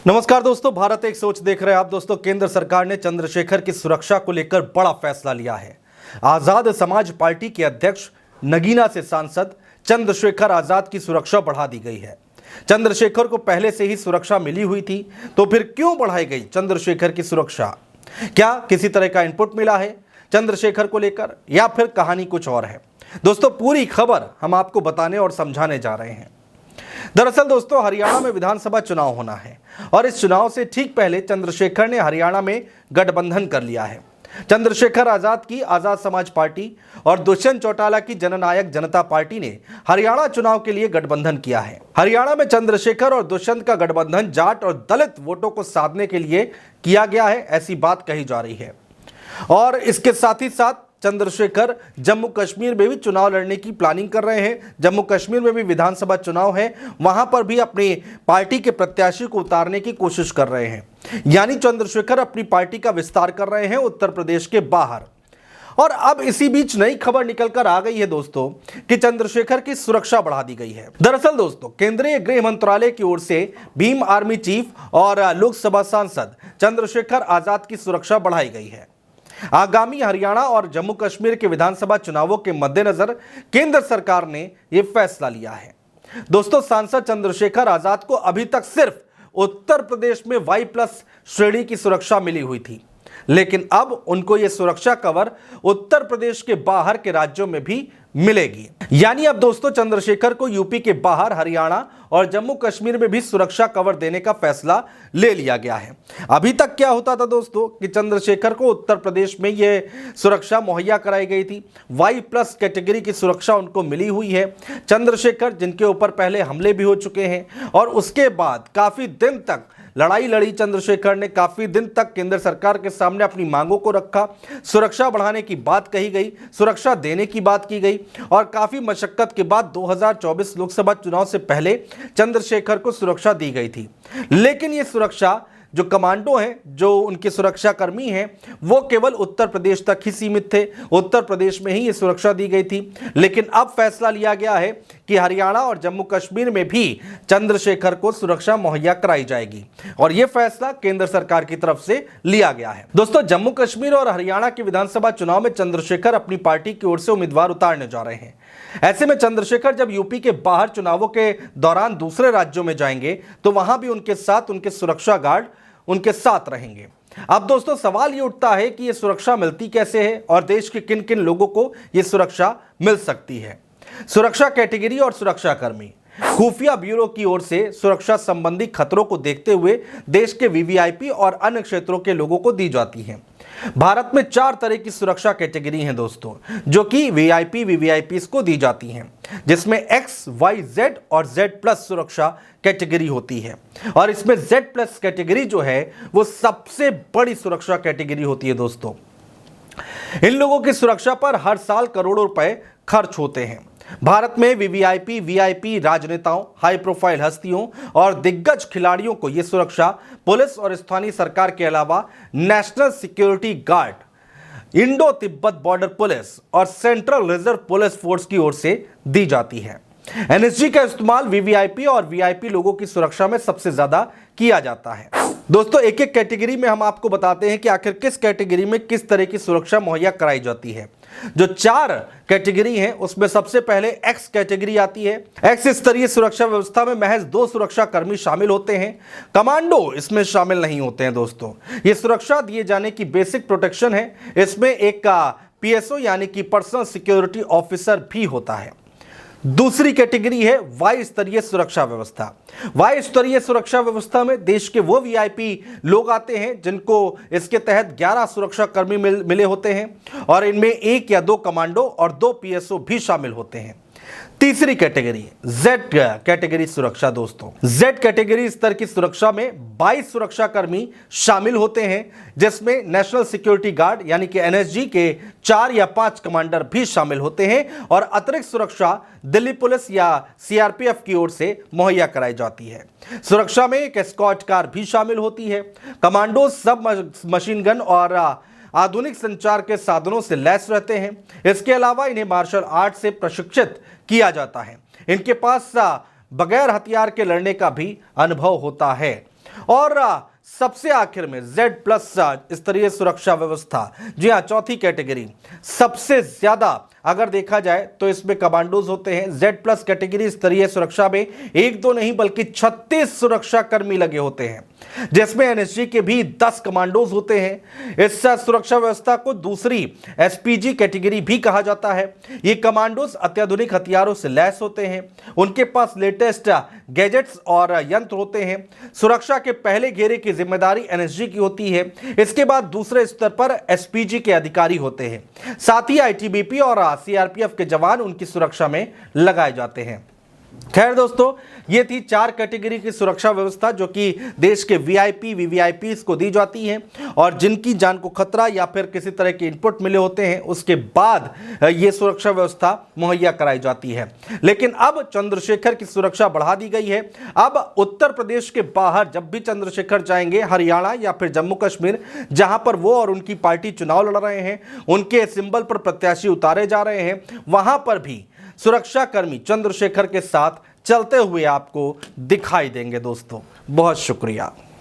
नमस्कार दोस्तों, भारत एक सोच देख रहे हैं आप दोस्तों। केंद्र सरकार ने चंद्रशेखर की सुरक्षा को लेकर बड़ा फैसला लिया है। आजाद समाज पार्टी के अध्यक्ष नगीना से सांसद चंद्रशेखर आजाद की सुरक्षा बढ़ा दी गई है। चंद्रशेखर को पहले से ही सुरक्षा मिली हुई थी, तो फिर क्यों बढ़ाई गई चंद्रशेखर की सुरक्षा? क्या किसी तरह का इनपुट मिला है चंद्रशेखर को लेकर, या फिर कहानी कुछ और है? दोस्तों, पूरी खबर हम आपको बताने और समझाने जा रहे हैं। दरअसल दोस्तों, हरियाणा में विधानसभा चुनाव होना है और इस चुनाव से ठीक पहले चंद्रशेखर ने हरियाणा में गठबंधन कर लिया है। चंद्रशेखर आजाद की आजाद समाज पार्टी और दुष्यंत चौटाला की जननायक जनता पार्टी ने हरियाणा चुनाव के लिए गठबंधन किया है। हरियाणा में चंद्रशेखर और दुष्यंत का गठबंधन जाट और दलित वोटों को साधने के लिए किया गया है, ऐसी बात कही जा रही है। और इसके साथ ही साथ चंद्रशेखर जम्मू कश्मीर में भी चुनाव लड़ने की प्लानिंग कर रहे हैं। जम्मू कश्मीर में भी विधानसभा चुनाव है, वहां पर भी अपनी पार्टी के प्रत्याशी को उतारने की कोशिश कर रहे हैं। यानी चंद्रशेखर अपनी पार्टी का विस्तार कर रहे हैं उत्तर प्रदेश के बाहर। और अब इसी बीच नई खबर निकलकर आ गई है दोस्तों कि चंद्रशेखर की सुरक्षा बढ़ा दी गई है। दरअसल दोस्तों, केंद्रीय गृह मंत्रालय की ओर से भीम आर्मी चीफ और लोकसभा सांसद चंद्रशेखर आजाद की सुरक्षा बढ़ाई गई है। आगामी हरियाणा और जम्मू कश्मीर के विधानसभा चुनावों के मद्देनजर केंद्र सरकार ने यह फैसला लिया है। दोस्तों, सांसद चंद्रशेखर आजाद को अभी तक सिर्फ उत्तर प्रदेश में Y+ श्रेणी की सुरक्षा मिली हुई थी, लेकिन अब उनको यह सुरक्षा कवर उत्तर प्रदेश के बाहर के राज्यों में भी मिलेगी। यानी अब दोस्तों, चंद्रशेखर को यूपी के बाहर हरियाणा और जम्मू कश्मीर में भी सुरक्षा कवर देने का फैसला ले लिया गया है। अभी तक क्या होता था दोस्तों कि चंद्रशेखर को उत्तर प्रदेश में यह सुरक्षा मुहैया कराई गई थी। Y+ कैटेगरी की सुरक्षा उनको मिली हुई है। चंद्रशेखर जिनके ऊपर पहले हमले भी हो चुके हैं और उसके बाद काफी दिन तक लड़ाई लड़ी, चंद्रशेखर ने काफी दिन तक केंद्र सरकार के सामने अपनी मांगों को रखा। सुरक्षा बढ़ाने की बात कही गई, सुरक्षा देने की बात की गई और काफी मशक्कत के बाद 2024 लोकसभा चुनाव से पहले चंद्रशेखर को सुरक्षा दी गई थी। लेकिन ये सुरक्षा, जो कमांडो हैं, जो उनके सुरक्षा कर्मी हैं, वो केवल उत्तर प्रदेश तक ही सीमित थे। उत्तर प्रदेश में ही ये सुरक्षा दी गई थी। लेकिन अब फैसला लिया गया है कि हरियाणा और जम्मू कश्मीर में भी चंद्रशेखर को सुरक्षा मुहैया कराई जाएगी और यह फैसला केंद्र सरकार की तरफ से लिया गया है। दोस्तों, जम्मू कश्मीर और हरियाणा के विधानसभा चुनाव में चंद्रशेखर अपनी पार्टी की ओर से उम्मीदवार उतारने जा रहे हैं। ऐसे में चंद्रशेखर जब यूपी के बाहर चुनावों के दौरान दूसरे राज्यों में जाएंगे तो वहां भी उनके साथ उनके सुरक्षा गार्ड उनके साथ रहेंगे। अब दोस्तों, सवाल ये उठता है कि ये सुरक्षा मिलती कैसे है और देश के किन किन लोगों को ये सुरक्षा मिल सकती है। सुरक्षा कैटेगरी और सुरक्षा कर्मी। खुफिया ब्यूरो की ओर से सुरक्षा संबंधी खतरों को देखते हुए देश के VVIP और अन्य क्षेत्रों के लोगों को दी जाती है। भारत में 4 तरह की सुरक्षा कैटेगरी हैं दोस्तों, जो कि VIP VVIPs को दी जाती हैं, जिसमें X, Y, Z और Z+ सुरक्षा कैटेगरी होती है। और इसमें Z+ कैटेगरी जो है वो सबसे बड़ी सुरक्षा कैटेगरी होती है दोस्तों। इन लोगों की सुरक्षा पर हर साल करोड़ों रुपए खर्च होते हैं। भारत में VVIP VIP राजनेताओं, हाई प्रोफाइल हस्तियों और दिग्गज खिलाड़ियों को यह सुरक्षा पुलिस और स्थानीय सरकार के अलावा national security guard, Indo Tibet border police और सेंट्रल रिजर्व पुलिस फोर्स की ओर से दी जाती है। NSG का इस्तेमाल VVIP और VIP लोगों की सुरक्षा में सबसे ज्यादा किया जाता है। दोस्तों, एक एक कैटेगरी में हम आपको बताते हैं कि आखिर किस कैटेगरी में किस तरह की सुरक्षा मुहैया कराई जाती है। जो 4 कैटेगरी हैं उसमें सबसे पहले X कैटेगरी आती है। X स्तरीय सुरक्षा व्यवस्था में महज 2 सुरक्षा कर्मी शामिल होते हैं। कमांडो इसमें शामिल नहीं होते हैं दोस्तों। ये सुरक्षा दिए जाने की बेसिक प्रोटेक्शन है। इसमें एक PSO यानी कि पर्सनल सिक्योरिटी ऑफिसर भी होता है। दूसरी कैटेगरी है Y स्तरीय सुरक्षा व्यवस्था। Y स्तरीय सुरक्षा व्यवस्था में देश के वो VIP लोग आते हैं जिनको इसके तहत 11 सुरक्षा कर्मी मिले होते हैं और इनमें 1 या 2 कमांडो और 2 PSO भी शामिल होते हैं। तीसरी कैटेगरी Z कैटेगरी सुरक्षा। दोस्तों, Z कैटेगरी स्तर की सुरक्षा में 22 सुरक्षा कर्मी शामिल होते हैं, जिसमें नेशनल सिक्योरिटी गार्ड यानी कि NSG के 4 या 5 कमांडर भी शामिल होते हैं और अतिरिक्त सुरक्षा दिल्ली पुलिस या CRPF की ओर से मुहैया कराई जाती है। सुरक्षा में एक एस्कॉर्ट कार भी शामिल होती है। कमांडो सब मशीन गन और आधुनिक संचार के साधनों से लैस रहते हैं। इसके अलावा इन्हें मार्शल आर्ट से प्रशिक्षित किया जाता है। इनके पास बगैर हथियार के लड़ने का भी अनुभव होता है। और सबसे आखिर में Z+ स्तरीय सुरक्षा व्यवस्था, जी हाँ, चौथी कैटेगरी। सबसे ज्यादा अगर देखा जाए तो इसमें कमांडोज होते हैं। Z+ कैटेगरी स्तरीय सुरक्षा में एक दो नहीं बल्कि 36 सुरक्षा कर्मी लगे होते हैं, जिसमें NSG के भी 10 कमांडोज होते हैं। इस सुरक्षा व्यवस्था को दूसरी SPG कैटेगरी भी कहा जाता है। ये कमांडोज अत्याधुनिक हथियारों से लैस होते हैं, उनके पास लेटेस्ट गैजेट्स और यंत्र होते हैं। सुरक्षा के पहले घेरे की जिम्मेदारी NSG की होती है। इसके बाद दूसरे स्तर पर SPG के अधिकारी होते हैं। साथ ही ITBP और CRPF के जवान उनकी सुरक्षा में लगाए जाते हैं। खैर दोस्तों, ये थी 4 कैटेगरी की सुरक्षा व्यवस्था जो कि देश के VIP VVIPs को दी जाती है और जिनकी जान को खतरा या फिर किसी तरह के इनपुट मिले होते हैं, उसके बाद ये सुरक्षा व्यवस्था मुहैया कराई जाती है। लेकिन अब चंद्रशेखर की सुरक्षा बढ़ा दी गई है। अब उत्तर प्रदेश के बाहर जब भी चंद्रशेखर जाएंगे, हरियाणा या फिर जम्मू कश्मीर, जहां पर वो और उनकी पार्टी चुनाव लड़ रहे हैं, उनके सिंबल पर प्रत्याशी उतारे जा रहे हैं, वहां पर भी सुरक्षा कर्मी चंद्रशेखर के साथ चलते हुए आपको दिखाई देंगे। दोस्तों, बहुत शुक्रिया।